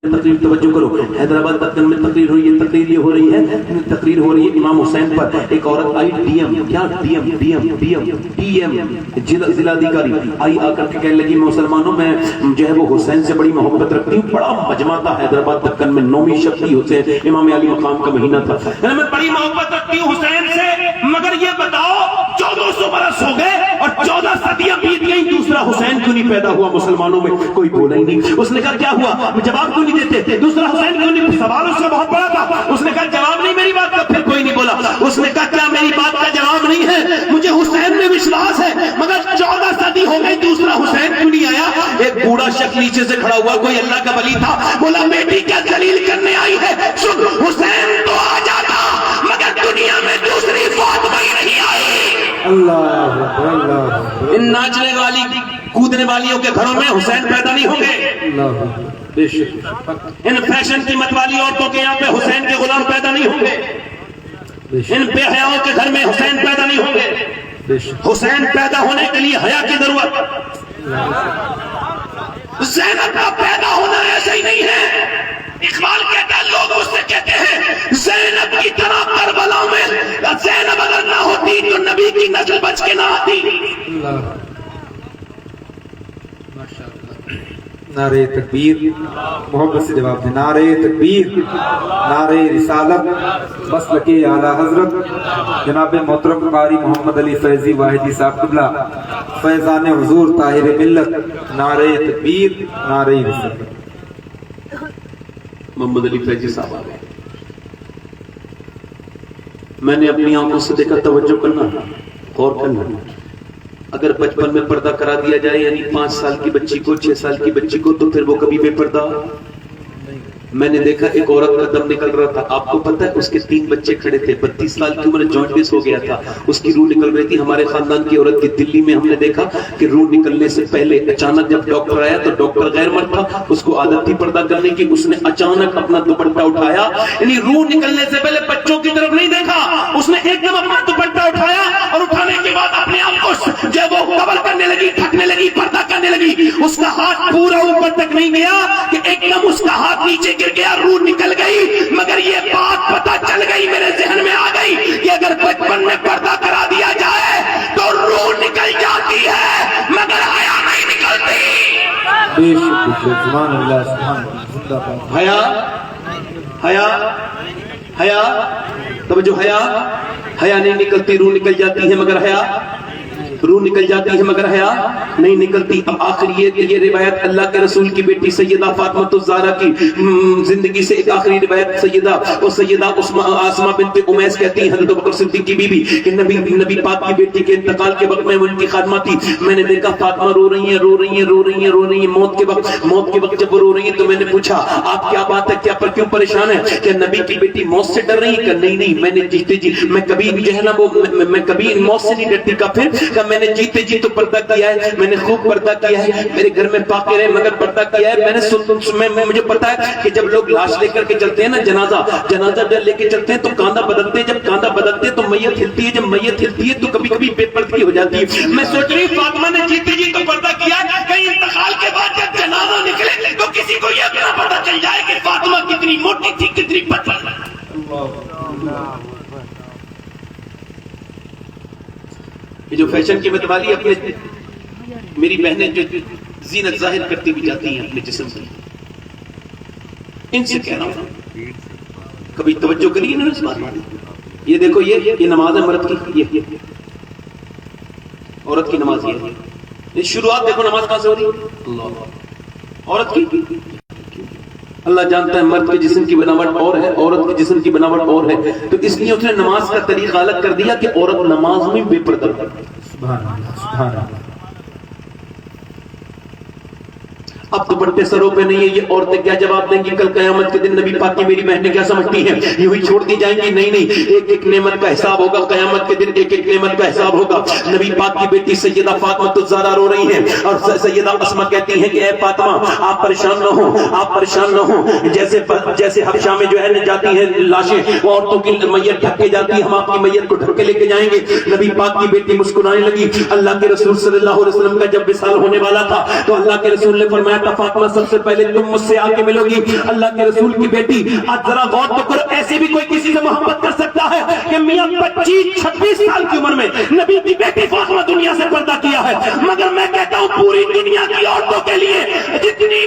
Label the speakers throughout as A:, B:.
A: تقریر توجہ کرو، حیدرآباد دکن میں تقریر ہوئی ہے، تقریر یہ ہو رہی ہے، تقریر ہو رہی ہے امام حسین پر. ایک عورت آئی ڈی ایم ضلع ادھیکاری آئی، آ کر کے کہنے لگی مسلمانوں میں جو ہے وہ حسین سے بڑی محبت رکھتی ہوں. بڑا مجمع تھا حیدرآباد دکن میں، 9ویں شبی حسین امام علی مقام کا مہینہ تھا. میں بڑی محبت رکھتی ہوں حسین سے، مگر یہ بتاؤ 1400 برس ہو گئے اور 14 صدیاں بیت گئی، دوسرا حسین کیوں نہیں پیدا ہوا مسلمانوں میں؟ کوئی بولا ہی نہیں. اس نے کہا کیا ہوا؟ جواب کیوں نہیں دیتے؟ دوسرا حسین کیوں نہیں؟ سوال اس کا بہت بڑا تھا. اس نے کہا جواب نہیں میری بات کا. پھر کوئی نہیں بولا. اس نے کہا کیا میری بات کا جواب نہیں ہے؟ مجھے حسین میں وشواس ہے، مگر 14 صدی ہو گئی، دوسرا حسین کیوں نہیں آیا؟ ایک بوڑھا شخص نیچے سے کھڑا ہوا، کوئی اللہ کا ولی تھا، بولا بیٹی کیا دلیل کرنے آئی ہے؟ سن، حسین تو آ جاتا مگر دنیا میں دوسری فاطمہ ہی نہیں آئی. اللہ، ان ناچنے والی کودنے والیوں کے گھروں میں حسین پیدا نہیں ہوں گے. ان فیشن کی مت والی عورتوں کے یہاں پہ حسین کے غلام پیدا نہیں ہوں گے. ان بے حیاؤں کے گھر میں حسین پیدا نہیں ہوں گے. حسین پیدا ہونے کے لیے حیا کی ضرورت. زینب کا پیدا ہونا ایسا ہی نہیں ہے. اقبال کہتا ہے، لوگ اس سے کہتے ہیں زینب کی طرح کربلا میں زینب اگر نہ ہوتی تو نبی کی نسل بچ کے نہ آتی.
B: نعرہ تکبیر. محبت سے جواب دیں. نعرہ تکبیر، نعرہ رسالت، مسلک اعلی حضرت جناب محترم قاری محمد علی فیضی واحدی صاحب قبلہ فیضان حضور طاہر ملت. نعرہ تکبیر، نعرہ رسالت.
A: محمد علی فیضی صاحب آ گئے. میں نے اپنی آنکھوں سے دیکھا. توجہ کرنا، غور کرنا. اگر بچپن میں پردہ کرا دیا جائے، یعنی 5 سال کی بچی کو، 6 سال کی بچی کو، تو پھر وہ کبھی بے پردہ. میں نے دیکھا ایک عورت کا دم نکل رہا تھا. آپ کو پتہ ہے اس کے 3 بچے کھڑے تھے. 32 سال کی عمر، جانڈس ہو گیا تھا، اس کی روح نکل رہی تھی. ہمارے خاندان کی عورت کی دلی میں ہم نے دیکھا کہ روح نکلنے سے پہلے اچانک جب ڈاکٹر آیا تو ڈاکٹر غیر مرد تھا، اس کو عادت تھی پردہ کرنے کی. اس نے اچانک اپنا دوپٹہ اٹھایا، یعنی روح نکلنے سے پہلے بچوں کی طرف نہیں دیکھا. اس نے ایک دم اپنا دوپٹہ اٹھایا اور اٹھانے کے بعد اپنے آپ کو جب وہ کور کرنے لگی، ڈھکنے لگی، پردہ کرنے لگی. اس کا ہاتھ پورا اوپر تک نہیں گیا کہ ایک دم اس کا ہاتھ نیچے گر گیا، روح نکل گئی. مگر یہ بات پتہ چل گئی، میرے ذہن میں آ گئی کہ اگر بچپن میں پردہ کرا دیا جائے تو روح نکل جاتی ہے مگر حیا نہیں نکلتی.
B: سبحان اللہ، سبحان اللہ.
A: حیا، حیا، حیا، توجہ. حیا، حیا نہیں نکلتی، روح نکل جاتی ہے مگر حیا، روح نکل جاتی ہے مگر حیا نہیں نکلتی. اب آخر یہ روایت اللہ کے رسول کی بیٹی سیدہ فاطمہ الزہرا کی زندگی سے ایک آخری روایت سیدہ آسمہ بنت امیس کہتی ہیں، حضرت ابوبکر صدیق کی بیوی، کہ نبی پاک کی بیٹی کے انتقال کے وقت میں وہ ان کی خادمہ تھی. میں نے دیکھا فاطمہ رو رہی ہیں، رو رہی ہیں، رو رہی ہیں، رو رہی ہیں. موت کے وقت جب وہ رو رہی ہیں تو میں نے پوچھا آپ کیا بات ہے، کیا پر کیوں پریشان ہے؟ کہ نبی کی بیٹی موت سے ڈر رہی ہے؟ کہ نہیں، میں نے جیتے جی میں کبھی جو ہے نا وہ میں کبھی موت سے نہیں ڈرتی. کا پھر کہ میں نے جیتے جی تو پردہ کیا ہے، میں نے خوب پردہ کیا ہے، میرے گھر میں پاکے رہے مگر پردہ کیا ہے. میں نے مجھے پتا ہے کہ جب لوگ لاش لے کر کے چلتے ہیں نا، جنازہ جب لے کے چلتے ہیں تو کاندھا بدلتے ہیں. جب کاندھا بدلتے ہیں تو میت ہلتی ہے. جب میت ہلتی ہے تو کبھی کبھی بے پردگی ہو جاتی ہے. میں سوچ رہی ہوں فاطمہ نے جیتے جی تو پردہ کیا، کہیں انتقال کے بعد جب جنازہ نکلے تو کسی کو یہ بھی نہ پتہ چل جائے کہ فاطمہ کتنی موٹی تھی، کتنی پتلی. یہ جو فیشن کی متوالی اپنے میری بہنیں جو زینت ظاہر کرتی بھی جاتی ہیں اپنے جسم کی، ان سے کہہ رہا ہوں کبھی توجہ کریے نا اس بات. یہ دیکھو یہ نماز ہے مرد کی، یہ عورت کی نماز یہ شروعات دیکھو نماز کہاں سے ہو رہی ہے؟ اللہ. عورت کی اللہ جانتا ہے مرد کے جسم کی بناوٹ اور ہے، عورت کے جسم کی بناوٹ اور ہے. تو اس لیے اس نے نماز کا طریقہ الگ کر دیا کہ عورت نماز میں بے پردہ.
B: سبحان اللہ، سبحان اللہ.
A: اب دوپٹے سروں پہ نہیں ہے، یہ عورتیں کیا جواب دیں گی کل قیامت کے دن؟ نبی پاک کی میری بہنیں کیا سمجھتی ہیں یوں ہی چھوڑ دی جائیں گی؟ نہیں، ایک ایک نعمت کا حساب ہوگا قیامت کے دن، ایک ایک نعمت کا حساب ہوگا. نبی پاک کی بیٹی سیدہ فاطمہ الزہرا رو رہی ہیں اور سیدہ اسماء کہتی ہیں کہ اے فاطمہ آپ پریشان نہ ہوں، آپ پریشان نہ ہوں. جیسے حبشہ میں جو ہے جاتی ہیں لاشیں، وہ عورتوں کی میت ڈھک کے جاتی ہے، ہم آپ کی میت کو ڈھک کے لے کے جائیں گے. نبی پاک کی بیٹی مسکرانے لگی. اللہ کے رسول صلی اللہ علیہ وسلم کا جب وصال ہونے والا تھا تو اللہ کے رسول نے فرمایا تھا فاطمہ سب سے پہلے تم مجھ سے آ کے ملو گی. اللہ کے رسول کی بیٹی, آج ذرا غور تو کرو, ایسے بھی کوئی کسی سے محبت کر سکتا ہے کہ میاں 25-26 سال کی عمر میں نبی کی بیٹی فاطمہ دنیا سے پردہ کیا ہے. مگر میں کہتا ہوں پوری دنیا کی عورتوں کے لیے جتنی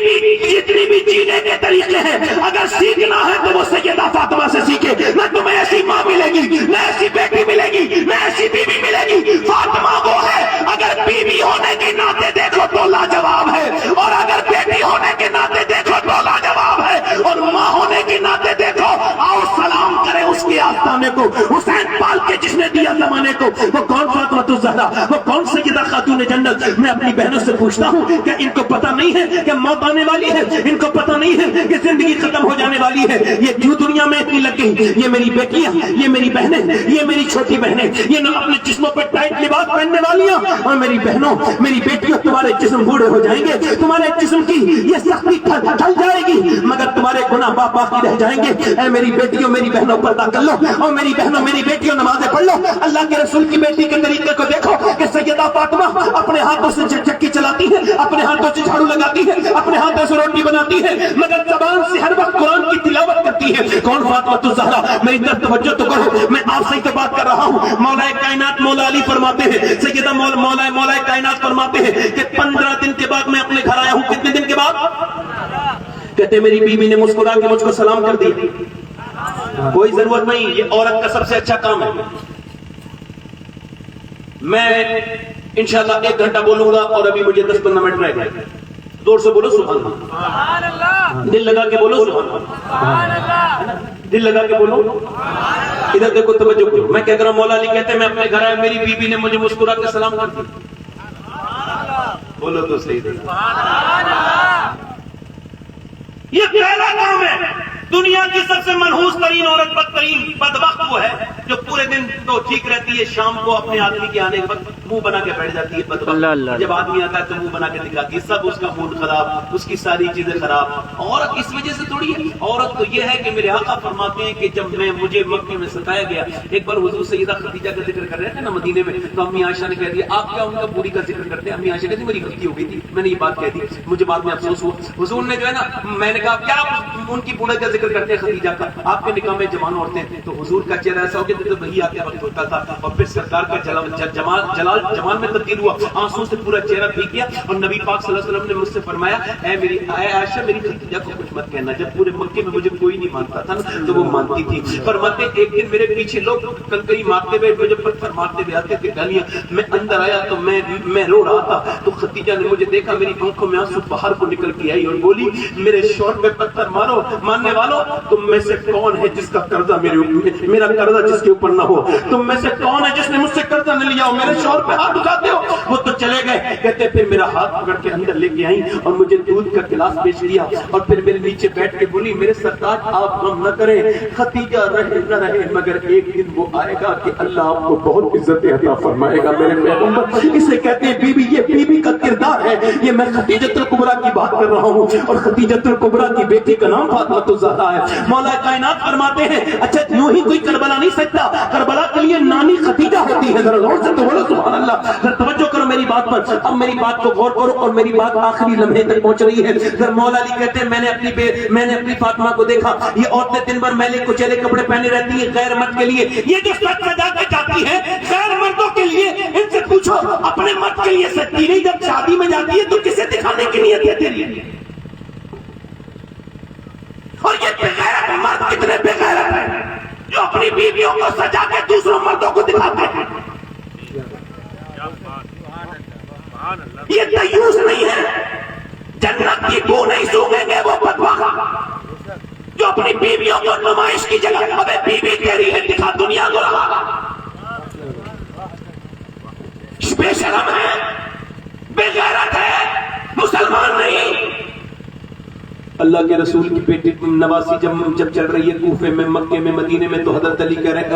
A: بھی جینے کے طریقے ہیں, اگر سیکھنا ہے تو وہ سیدہ فاطمہ سے سیکھے. نہ تمہیں ایسی ماں ملے گی, نہ ایسی بیٹی ملے گی, نہ ایسی بیوی ملے گی. فاطمہ وہ ہے, اگر بیوی ہونے کے ناطے دیکھو تو لاجواب ہے, اور اگر بیٹی ہونے کے ناطے دیکھو تو لاجواب ہے, اور ماں ہونے کے ناطے دیکھو آؤ سلام کرے اس کے آستانے کو, حسین پال کے جس نے دیا زمانے کو. وہ کون فاطمہ الزہرا, وہ کون سیدہ خاتون جنت. میں اپنی بہنوں سے پوچھتا ہوں کہ ان کو پتہ نہیں ہے کہ موت آنے والی ہے, ان کو پتہ نہیں ہے کہ زندگی ختم ہو جانے والی ہے. یہ کیوں دنیا میں اتنی لگ گئی؟ یہ میری بیٹیاں, یہ میری بہنیں, یہ میری چھوٹی بہنیں, یہ نہ اپنے جسموں پہ ٹائٹ لباس پہننے والیاں, اور میری بہنوں, میری بیٹیوں, تمہارے جسم بوڑھے ہو جائیں گے, تمہارے جسم کی یہ سختی ڈھل جائے گی, مگر تمہارے گناہ باقی رہ جائیں گے. اے میری بیٹیوں, میری بہنوں, پردہ کر لو, اور میری بہنوں, میری بیٹیوں, نمازیں پڑھ لو. اللہ کے رسول کی بیٹی کے طریقے کو دیکھو کہ سیدہ فاطمہ اپنے ہاتھوں سے چکی چلاتی ہے, اپنے ہاتھوں سے جھاڑو لگاتی ہے, اپنے ہاتھوں سے روٹی بناتی ہے, مگر زبان سے ہر وقت قرآن کی تلاوت کرتی ہے. کون فاطمہ الزہرا؟ میری طرف توجہ تو کرو, میں آپ سے ہی تو بات کر رہا ہوں. مولا کائنات مولا علی فرماتے ہیں, سیدہ مولا کائنات فرماتے ہیں کہ 15 دن کے بعد میں اپنے گھر آیا ہوں. کتنے دن کے بعد؟ کہتے میری بیوی نے مسکرا کے مجھ کو سلام کر دیا. کوئی ضرورت نہیں, یہ عورت کا سب سے اچھا کام ہے. میں انشاءاللہ 1 گھنٹہ بولوں گا, اور ابھی مجھے 10-15 منٹ رہ گئے. زور سے بولو سبحان اللہ, دل لگا کے بولو سبحان اللہ, دل لگا کے بولو. ادھر دیکھو, توجہ کرو. میں کہہ رہا ہوں مولا علی کہتے ہیں میں اپنے گھر آیا, میری بیوی نے مجھے مسکرا کے سلام کر دیا. بولو تو صحیح دے. یہ پہلا کام ہے. دنیا کی سب سے منحوس ترین عورت, بدترین بدبخت وہ ہے جو پورے دن تو ٹھیک رہتی ہے, شام کو اپنے آدمی کے آنے کے وقت منہ بنا کے بیٹھ جاتی ہے. بدبخت جب آدمی آتا ہے تو منہ بنا کے دکھاتی ہے, سب اس کا موڈ خراب, اس کی ساری چیزیں خراب. عورت اس وجہ سے تھوڑی ہے. عورت تو یہ ہے کہ میرے آقا فرماتے ہیں کہ جب مجھے مکے میں ستایا گیا, ایک بار حضور سیدہ خدیجہ کا ذکر کر رہے تھے نا مدینے میں, تو امی عائشہ نے کہہ دیا آپ کیا ان کا بوڑھی کا ذکر کرتے ہیں؟ امی عائشہ کہتی میری غلطی ہو گئی تھی, میں نے یہ بات کہہ دی, مجھے بعد میں افسوس ہوا. حضور نے جو ہے نا, میں نے کہا کیا ان کی بوڑھے کا ذکر کرتے ہیں خدیجہ کا, آپ کے نکاح میں جوان عورتیں تھیں. تو حضور کا چہرہ ایسا ہو گیا تو وہی آتے وقت ہوتا تھا, اور پھر سرکار کا جمال میں تبدیل ہوا, آنسوں سے پورا چہرہ بھیگ گیا, اور نبی پاک صلی اللہ علیہ وسلم نے مجھ سے فرمایا اے عائشہ میری خدیجہ کو کچھ مت کہنا. جب پورے مکے میں مجھے کوئی نہیں مانتا تھا نا, تو وہ مانتی تھی. فرماتے ایک دن میرے پیچھے لوگ کنکری مارتے ہوئے, مجھے پتھر مارتے ہوئے آتے تھے, گالیاں. میں اندر آیا تو میں رو رہا تھا, تو خدیجہ نے مجھے دیکھا, میری آنکھوں میں آنسو باہر کو نکل کے آئی, اور بولی میرے شوہر پہ پتھر مارو, ماننے والوں تم میں سے کون ہے جس کا قرضہ میرا قرضہ جس کے اوپر نہ ہو؟ تم میں سے کون ہے جس نے مجھ سے قرضہ نہ لیا ہو؟ میرے شوہر پہ ہاتھ اٹھاتے ہو. وہ تو چلے گئے, کہتے پھر میرا ہاتھ پکڑ کے اندر لے کے آئی, اور مجھے دودھ کا گلاس پیش کیا, اور پھر میرے نیچے بیٹھ کے بولی میرے سرکار آپ غم نہ کریں, خدیجہ رہے نہ رہے, مگر ایک دن وہ آئے گا کہ اللہ آپ کو بہت عزت عطا فرمائے گا. میرے پیغمبر اسے کہتے ہیں بیوی, یہ بیوی کا کردار ہے. یہ میں خدیجۃ الکبریٰ کی بات کر رہا ہوں, اور خدیجۃ الکبریٰ کی بیٹی کا نام فاطمہ الزہرا ہے. مولا کائنات فرماتے ہیں اچھا یوں ہی کوئی کربلا نہیں سکتا, کربلا کے لیے نانی خدیجہ ہوتی ہے. ذرا غور سے تو بولو سبحان اللہ, ذرا توجہ کرو میری بات پر. اب میری بات کو غور کرو, اور میری بات آخری لمحے تک پہنچ رہی ہے. ذرا مولا علی کہتے ہیں میں نے اپنی فاطمہ کو دیکھا, یہ عورتیں دن بھر میلے کچیلے کپڑے پہنے رہتی ہیں غیر مرد کے لیے. یہ جو سج سجا کے جاتی ہے غیر مردوں کے لیے, ان سے پوچھو اپنے مرد کے لیے سجتی نہیں, جب شادی میں جاتی ہے تو کسے دکھانے کی نیت ہے تیری؟ اور یہ بغیرت مرد کتنے بغیرت ہیں جو اپنی بیویوں کو سجا کے دوسروں مردوں کو دکھاتے ہیں. یہ دیوس نہیں ہے, جنت کی بو نہیں سونگیں گے وہ بدبخت جو اپنی بیویوں کو نمائش کی جگہ ابے بیوی تیری ہے دکھا دنیا کو رہا. بے شرم ہے, بے غیرت ہے, مسلمان نہیں. اللہ کے رسول کی بیٹی نواسی جب چل رہی ہے کوفے میں, مکے میں, مدینے میں, تو حضرت علی کہہ رہے ہیں